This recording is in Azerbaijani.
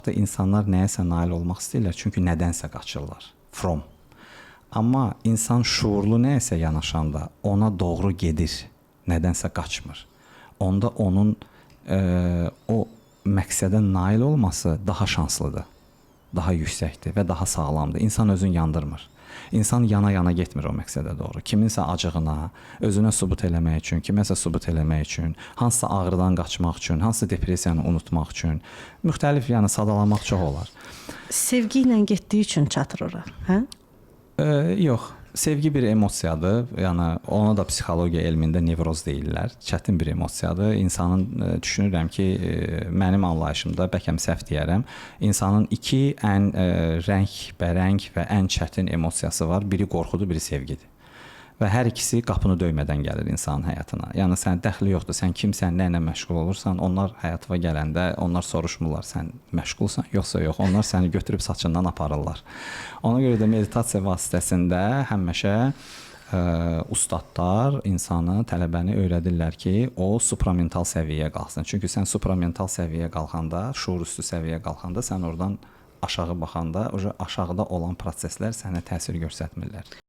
İnsanlar nəyəsə nail olmaq istəyirlər, çünki nədənsə qaçırlar. From. Amma insan şuurlu nəyəsə yanaşanda ona doğru gedir, nədənsə qaçmır. Onda onun o məqsədə nail olması daha şanslıdır, daha yüksəkdir və daha sağlamdır. İnsan özünü yandırmır. İnsan yana-yana getmir o məqsədə doğru. Kiminsə acığına, özünə sübut eləmək üçün, kiməsə sübut eləmək üçün, hansısa ağrıdan qaçmaq üçün, hansısa depressiyanı unutmaq üçün, müxtəlif, yəni sadalamaq çox olar. Sevgi ilə getdiyi üçün çatır ora, hə? Yox, sevgi bir emosiyadır. Yəni ona da psixologiya elmində nevroz deyirlər. Çətin bir emosiyadır. İnsanın düşünürəm ki, mənim anlayışımda, bəlkə səhv deyərəm, insanın iki ən rəngbərəng və ən çətin emosiyası var. Biri qorxudur, biri sevgidir. Və hər ikisi qapını döymədən gəlir insanın həyatına. Yəni sən dəxli yoxdur, sən kimsən, nə ilə məşğul olursan, onlar həyatına gələndə onlar soruşmurlar sən məşğulsan, yoxsa yox. Onlar səni götürüb saçından aparırlar. Ona görə də meditasiya vasitəsində həmişə ustadlar insanı, tələbəni öyrədirlər ki, o supramental səviyyəyə qalxsın. Çünki sən supramental səviyyəyə qalxanda, şuurüstü səviyyəyə qalxanda sən oradan aşağı baxanda, aşağıda olan proseslər sənə təsir göstərmirlər.